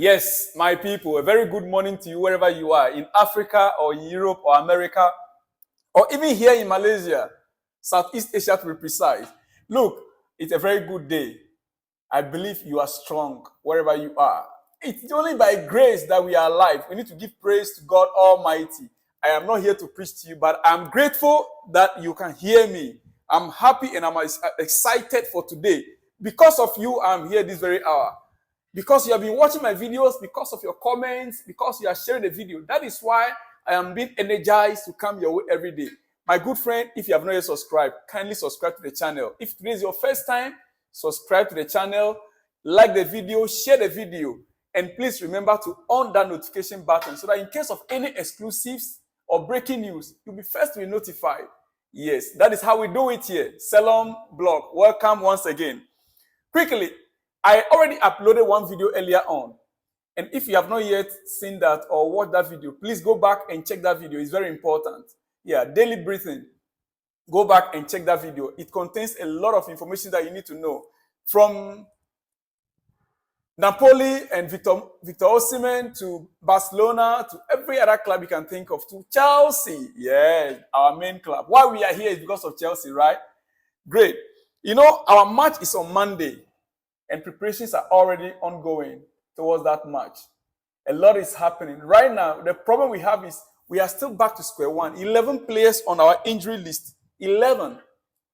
Yes, my people, a very good morning to you wherever you are, in Africa or in Europe or America, or even here in Malaysia, Southeast Asia to be precise. Look, it's a very good day. I believe you are strong wherever you are. It's only by grace that we are alive. We need to give praise to God Almighty. I am not here to preach to you, but I'm grateful that you can hear me. I'm happy and I'm excited for today. Because of you, I'm here this very hour. Because you have been watching my videos, because of your comments, because you are sharing the video. That is why I am being energized to come your way every day. My good friend, if you have not yet subscribed, kindly subscribe to the channel. If today is your first time, subscribe to the channel, like the video, share the video, and please remember to on that notification button so that in case of any exclusives or breaking news, you'll be first to be notified. Yes, that is how we do it here. Salom Blog, welcome once again. Quickly, I already uploaded one video earlier on. And if you have not yet seen that or watched that video, please go back and check that video. It's very important. Yeah, daily breathing. Go back and check that video. It contains a lot of information that you need to know. From Napoli and Victor Osimhen to Barcelona to every other club you can think of, to Chelsea. Yeah, our main club. Why we are here is because of Chelsea, right? Great. You know, our match is on Monday. And preparations are already ongoing towards that match. A lot is happening. Right now, the problem we have is we are still back to square one. 11 players on our injury list. 11.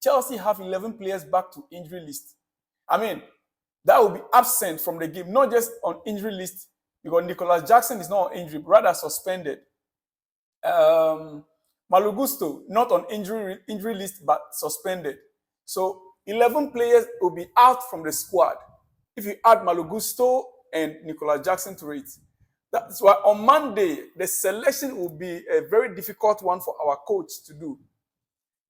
Chelsea have 11 players back to injury list. I mean, that will be absent from the game, not just on injury list, because Nicolas Jackson is not on injury, but rather suspended. Malagusto, not on injury list, but suspended. So 11 players will be out from the squad. If you add Malagusto and Nicolas Jackson to it. That's why on Monday, the selection will be a very difficult one for our coach to do.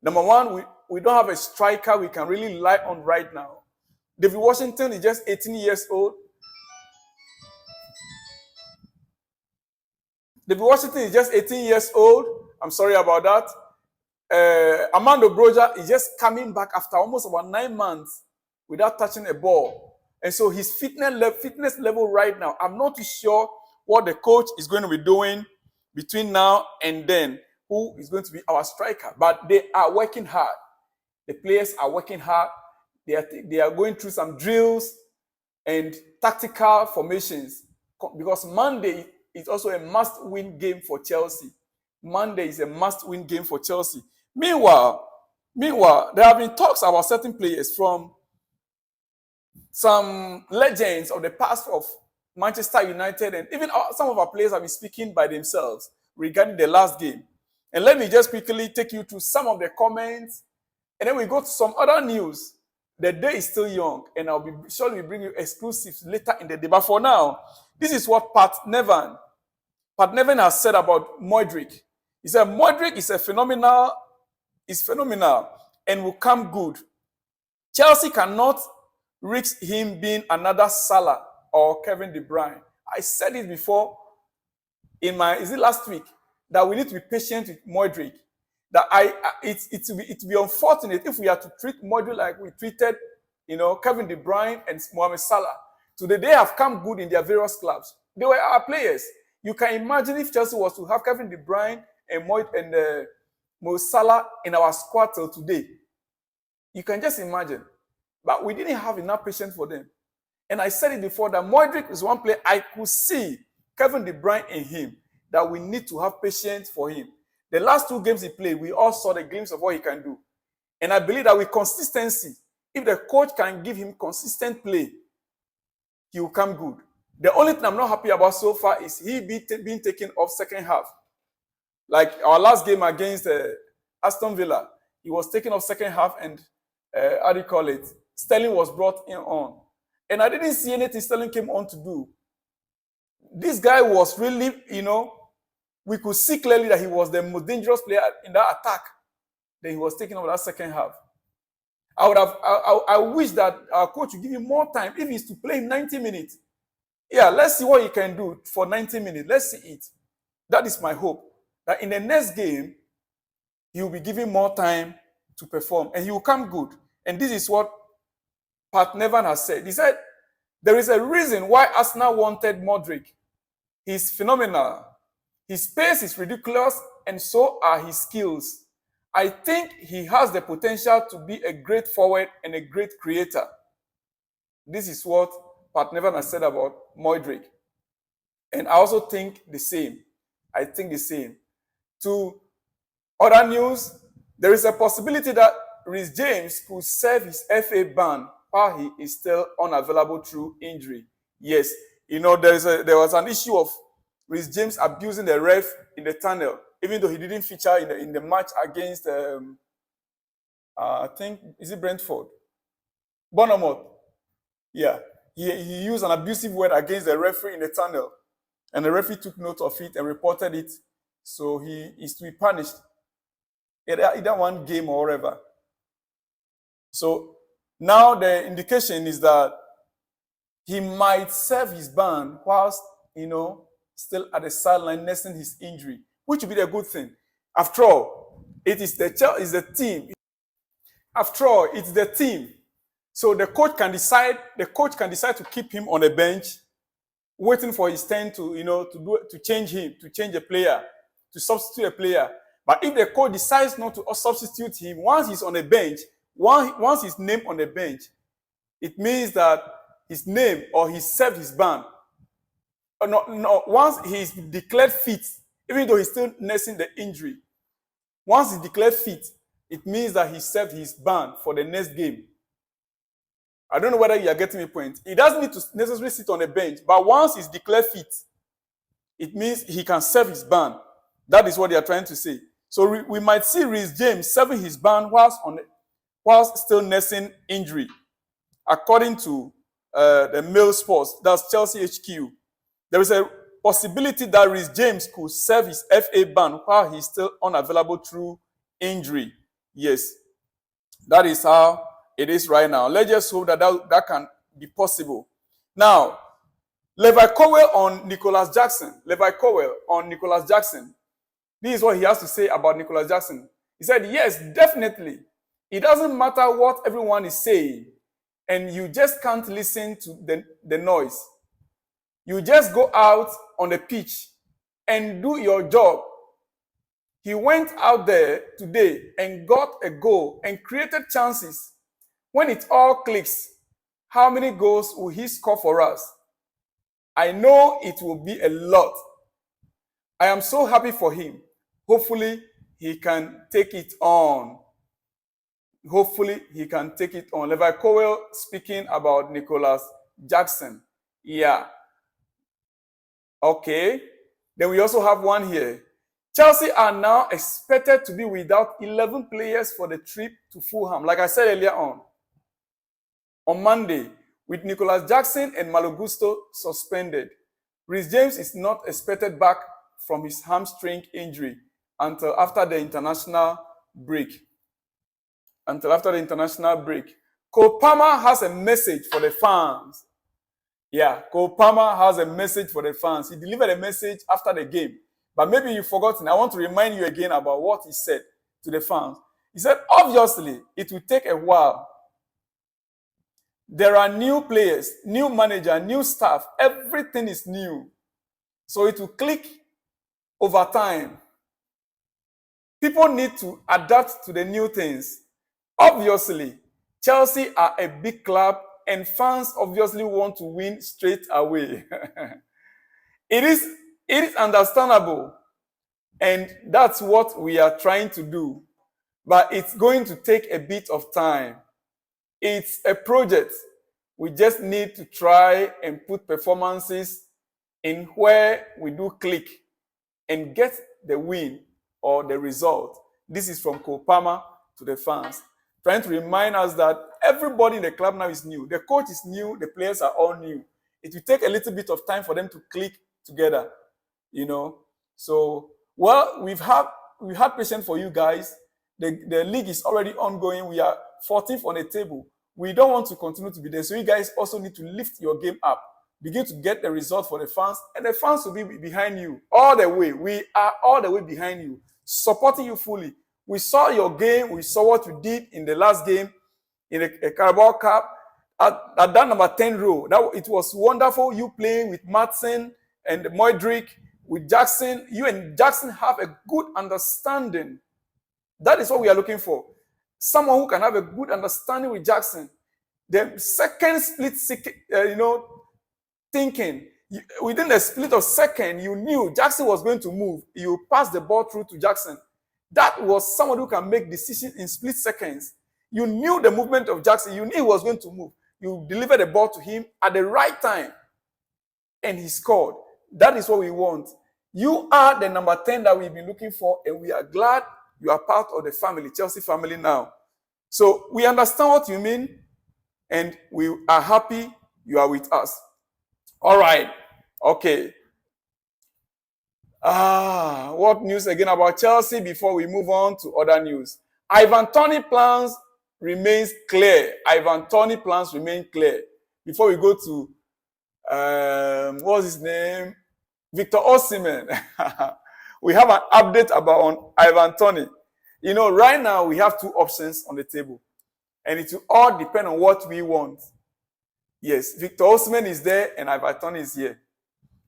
Number one, we don't have a striker we can really rely on right now. David Washington is just 18 years old. David Washington is just 18 years old. I'm sorry about that. Armando Broja is just coming back after almost about 9 months without touching a ball. And so his fitness level right now, I'm not too sure what the coach is going to be doing between now and then, who is going to be our striker. But they are working hard. The players are working hard. They are going through some drills and tactical formations, because Monday is also a must-win game for Chelsea. Monday is a must-win game for Chelsea. Meanwhile, there have been talks about certain players from some legends of the past of Manchester United, and even some of our players have been speaking by themselves regarding the last game. And let me just quickly take you through some of the comments, and then we go to some other news. The day is still young, and I'll be surely bring you exclusives later in the day. But for now, this is what Pat Nevin has said about Modric. He said Modric is phenomenal and will come good. Chelsea cannot risk him being another Salah or Kevin De Bruyne. I said it before last week, that we need to be patient with Modric. That it will be unfortunate if we are to treat Modric like we treated, Kevin De Bruyne and Mohamed Salah. Today they have come good in their various clubs. They were our players. You can imagine if Chelsea was to have Kevin De Bruyne and Mo Salah in our squad till today. You can just imagine. But we didn't have enough patience for them. And I said it before that Modric is one player I could see Kevin De Bruyne in him, that we need to have patience for him. The last 2 games he played, we all saw the glimpse of what he can do. And I believe that with consistency, if the coach can give him consistent play, he will come good. The only thing I'm not happy about so far is he being taken off second half. Like our last game against Aston Villa, he was taken off second half, and Sterling was brought in on. And I didn't see anything Sterling came on to do. This guy was really, we could see clearly that he was the most dangerous player in that attack. Then he was taken over that second half. I wish that our coach would give him more time. If he's to play 90 minutes, yeah, let's see what he can do for 90 minutes. Let's see it. That is my hope. That in the next game, he will be given more time to perform, and he will come good. And this is what Pat Nevin has said. He said There is a reason why Arsenal wanted Modric. He's phenomenal. His pace is ridiculous, and so are his skills. I think he has the potential to be a great forward and a great creator. This is what Pat Nevan has said about Modric. And I also think the same. I think the same. To other news, there is a possibility that Reece James could serve his FA ban while he is still unavailable through injury. Yes, there was an issue of Reece James abusing the ref in the tunnel, even though he didn't feature in the match against, I think, is it Brentford? Bournemouth. Yeah, he used an abusive word against the referee in the tunnel, and the referee took note of it and reported it, so he is to be punished, either one game or whatever. So now the indication is that he might serve his ban whilst, still at the sideline nursing his injury, which would be a good thing. After all, it's the team. After all, it's the team. So the coach can decide to keep him on the bench, waiting for his turn to change a player, to substitute a player. But if the coach decides not to substitute him, once he's on the bench, once his name on the bench, it means that his name or he served his ban. Once he's declared fit, even though he's still nursing the injury, once he's declared fit, it means that he served his ban for the next game. I don't know whether you are getting my point. He doesn't need to necessarily sit on the bench, but once he's declared fit, it means he can serve his ban. That is what they are trying to say. So we might see Reece James serving his ban whilst still nursing injury, according to the Mail Sports, that's Chelsea HQ. There is a possibility that Reece James could serve his FA ban while he's still unavailable through injury. Yes, that is how it is right now. Let's just hope that can be possible. Now, Levi Cowell on Nicholas Jackson. This is what he has to say about Nicholas Jackson. He said, yes, definitely. It doesn't matter what everyone is saying, and you just can't listen to the noise. You just go out on the pitch and do your job. He went out there today and got a goal and created chances. When it all clicks, how many goals will he score for us? I know it will be a lot. I am so happy for him. Hopefully, he can take it on. Levi Cowell speaking about Nicholas Jackson. Yeah. Okay. Then we also have one here. Chelsea are now expected to be without 11 players for the trip to Fulham. Like I said earlier on Monday, with Nicholas Jackson and Malo Gusto suspended. Reece James is not expected back from his hamstring injury until after the international break. Cole Palmer has a message for the fans. Yeah, Cole Palmer has a message for the fans. He delivered a message after the game. But maybe you've forgotten. I want to remind you again about what he said to the fans. He said, obviously, it will take a while. There are new players, new manager, new staff. Everything is new. So it will click over time. People need to adapt to the new things. Obviously, Chelsea are a big club and fans obviously want to win straight away. It is understandable, and that's what we are trying to do. But it's going to take a bit of time. It's a project. We just need to try and put performances in where we do click and get the win or the result. This is from Cole Palmer to the fans, trying to remind us that everybody in the club now is new. The coach is new. The players are all new. It will take a little bit of time for them to click together, So, well, we've had patience for you guys. The league is already ongoing. We are 14th on the table. We don't want to continue to be there. So you guys also need to lift your game up. Begin to get the result for the fans. And the fans will be behind you all the way. We are all the way behind you, supporting you fully. We saw your game. We saw what you did in the last game in the Carabao Cup. at that number 10 row. That it was wonderful. You playing with Matson and Modric, with Jackson. You and Jackson have a good understanding. That is what we are looking for. Someone who can have a good understanding with Jackson. The second split, thinking. Within the split of second, you knew Jackson was going to move. You pass the ball through to Jackson. That was someone who can make decisions in split seconds. You knew the movement of Jackson. You knew he was going to move. You delivered the ball to him at the right time, and he scored. That is what we want. You are the number 10 that we've been looking for, and we are glad you are part of the family, Chelsea family now. So we understand what you mean, and we are happy you are with us. All right. Okay. What news again about Chelsea before we move on to other news? Ivan Toney plans remains clear. Ivan Toney plans remain clear. Before we go to what's his name? Victor Osimhen. We have an update about on Ivan Toney. Right now we have two options on the table, and it will all depend on what we want. Yes, Victor Osimhen is there and Ivan Toney is here.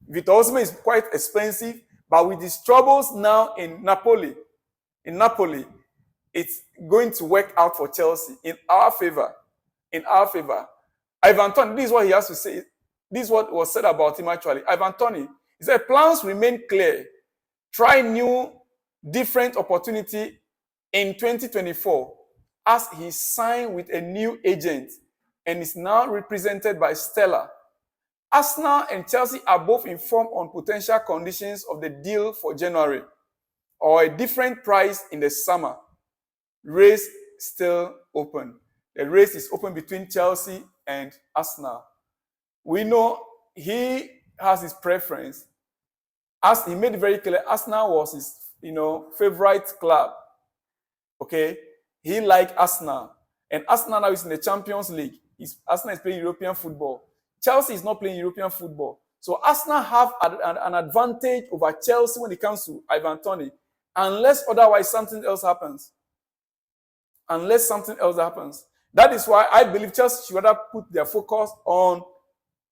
Victor Osimhen is quite expensive, but with his troubles now in Napoli, it's going to work out for Chelsea in our favor. In our favor. Ivan Toney, this is what he has to say. This is what was said about him actually. Ivan Toney, he said, plans remain clear. Try new, different opportunity in 2024 as he signed with a new agent and is now represented by Stella. Arsenal and Chelsea are both informed on potential conditions of the deal for January or a different price in the summer. Race still open. The race is open between Chelsea and Arsenal. We know he has his preference. As he made it very clear, Arsenal was his, favorite club. Okay, he liked Arsenal, and Arsenal now is in the Champions League. Arsenal is playing European football. Chelsea is not playing European football. So Arsenal have an advantage over Chelsea when it comes to Ivan Toney, unless otherwise something else happens. Unless something else happens. That is why I believe Chelsea should rather put their focus on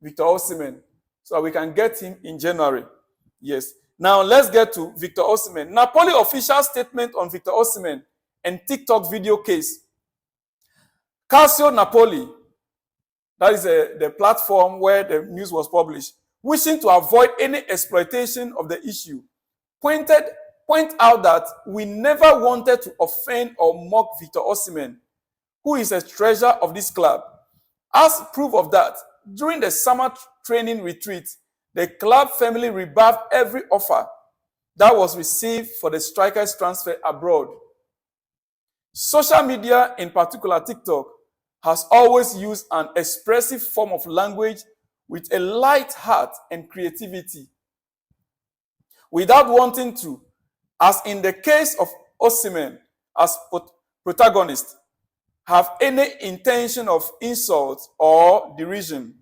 Victor Osimhen so that we can get him in January. Yes. Now let's get to Victor Osimhen. Napoli official statement on Victor Osimhen and TikTok video case. Calcio Napoli, that is the platform where the news was published, wishing to avoid any exploitation of the issue, point out that we never wanted to offend or mock Victor Osimhen, who is a treasure of this club. As proof of that, during the summer training retreat, the club family rebuffed every offer that was received for the striker's transfer abroad. Social media, in particular TikTok, has always used an expressive form of language with a light heart and creativity. Without wanting to, as in the case of Osimhen as protagonist, have any intention of insult or derision.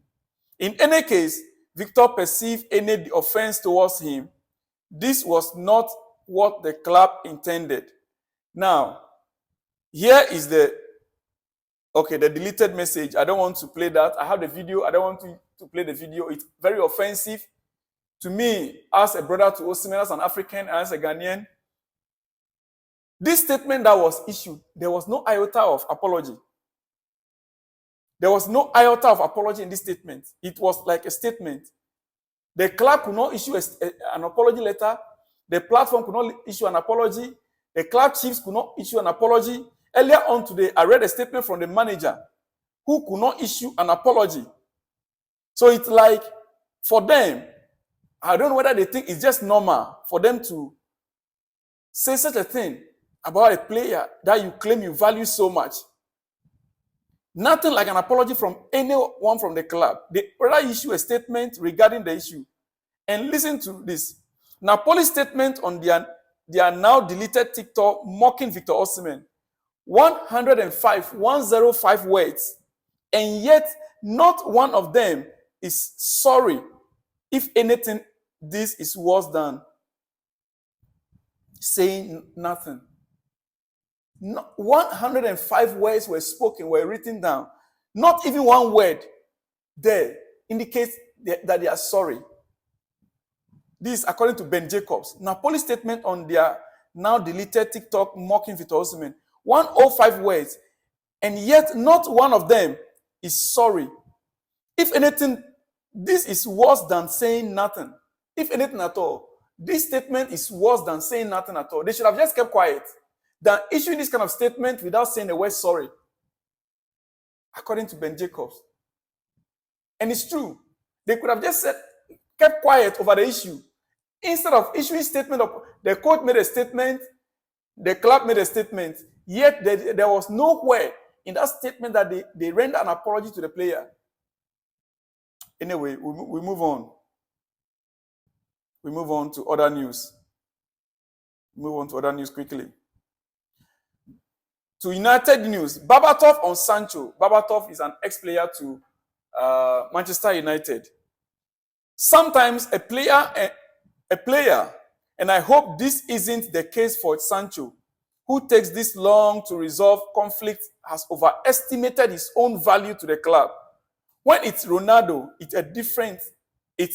In any case, Victor perceived any offense towards him. This was not what the club intended. Now, here is the deleted message. I don't want to play that. I have the video. I don't want to play the video. It's very offensive to me as a brother to Osimhen, as an African, and as a Ghanaian. This statement that was issued, there was no iota of apology. There was no iota of apology in this statement. It was like a statement. The club could not issue an apology letter. The platform could not issue an apology. The club chiefs could not issue an apology. Earlier on today, I read a statement from the manager who could not issue an apology. So it's like, for them, I don't know whether they think it's just normal for them to say such a thing about a player that you claim you value so much. Nothing like an apology from anyone from the club. They rather issue a statement regarding the issue. And listen to this. Napoli statement on their now deleted TikTok mocking Victor Osimhen. 105 words. And yet, not one of them is sorry. If anything, this is worse than saying nothing. 105 words were spoken, were written down. Not even one word there indicates that they are sorry. This is according to Ben Jacobs. Napoli Statement on their now deleted TikTok mocking Victor Osimhen. 105 words, and yet not one of them is sorry. If anything, this is worse than saying nothing. If anything at all, this statement is worse than saying nothing at all. They should have just kept quiet than issuing this kind of statement without saying the word sorry, according to Ben Jacobs. And it's true. They could have just kept quiet over the issue. Instead of issuing statement, the coach made a statement, the club made a statement, yet there was nowhere in that statement that they render an apology to the player. Anyway, we move on. We move on to other news. Move on to other news quickly. To United news, Berbatov on Sancho. Berbatov is an ex-player to Manchester United. Sometimes a player, and I hope this isn't the case for Sancho, who takes this long to resolve conflict, has overestimated his own value to the club. When it's Ronaldo, it's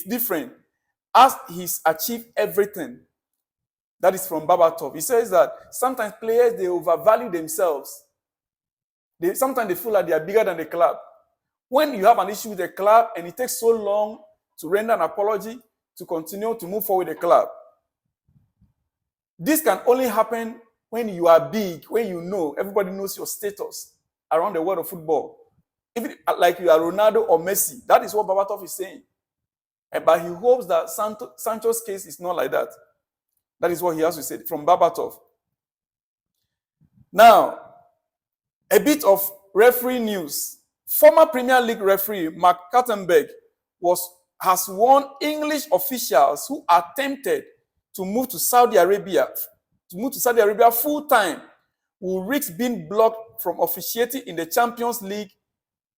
different, as he's achieved everything. That is from Berbatov. He says that sometimes players, they overvalue themselves. Sometimes they feel like they are bigger than the club. When you have an issue with the club and it takes so long to render an apology, to continue to move forward with the club, this can only happen when you are big, when you know, everybody knows your status around the world of football. Even like you are Ronaldo or Messi, that is what Berbatov is saying. But he hopes that Sancho's case is not like that. That is what he has to say from Berbatov. Now, a bit of referee news. Former Premier League referee Mark Kattenberg has warned English officials who attempted to move to Saudi Arabia full time will risk being blocked from officiating in the Champions League,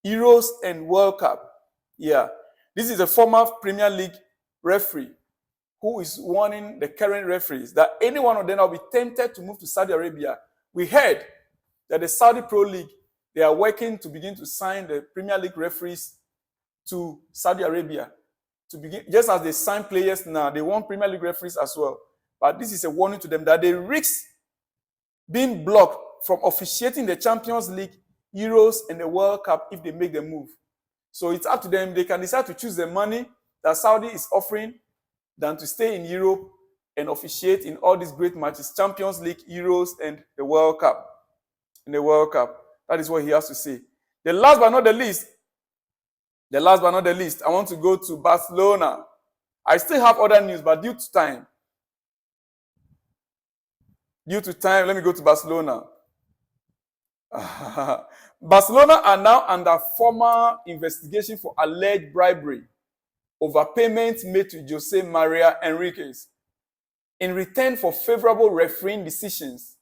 Euros, and World Cup. Yeah, this is a former Premier League referee who is warning the current referees that any one of them will be tempted to move to Saudi Arabia. We heard that the Saudi Pro League, they are working to begin to sign the Premier League referees to Saudi Arabia. To begin, just as they sign players now, they want Premier League referees as well. But this is a warning to them that they risk being blocked from officiating the Champions League, Euros, and the World Cup if they make the move. So it's up to them. They can decide to choose the money that Saudi is offering than to stay in Europe and officiate in all these great matches, Champions League, Euros, and the World Cup. In the World Cup. That is what he has to say. The last but not the least, I want to go to Barcelona. I still have other news, but due to time, let me go to Barcelona. Barcelona are now under formal investigation for alleged bribery over payments made to Jose Maria Enriquez in return for favorable refereeing decisions.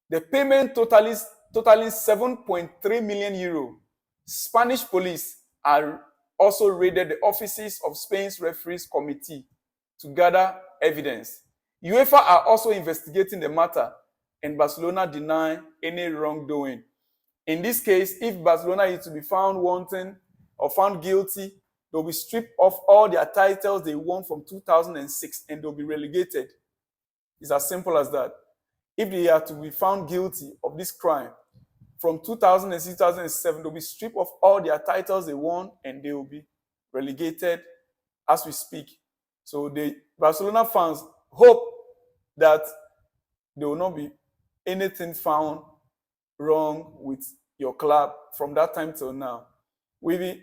The payment totaling 7.3 million euro. Spanish police are also raided the offices of Spain's referees committee to gather evidence. UEFA are also investigating the matter, and Barcelona deny any wrongdoing. In this case, if Barcelona is to be found wanting or found guilty, they'll be stripped of all their titles they won from 2006 and they'll be relegated. It's as simple as that. If they are to be found guilty of this crime, from 2006, 2007, they'll be stripped of all their titles they won and they will be relegated as we speak. So the Barcelona fans hope that there will not be anything found wrong with your club from that time till now. We be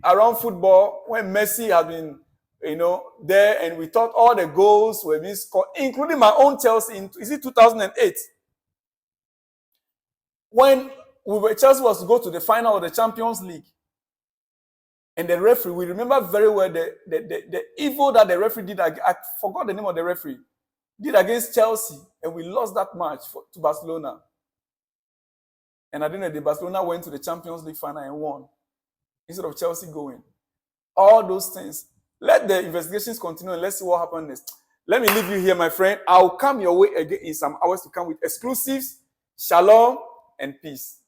around football when Messi has been, there, and we thought all the goals were being scored, including my own Chelsea in 2008. When Chelsea was to go to the final of the Champions League, and the referee, we remember very well the evil that the referee did. I forgot the name of the referee. Did against Chelsea, and we lost that match to Barcelona. And at the end of the day, Barcelona went to the Champions League final and won, instead of Chelsea going. All those things. Let the investigations continue and let's see what happens next. Let me leave you here, my friend. I'll come your way again in some hours to come with exclusives. Shalom and peace.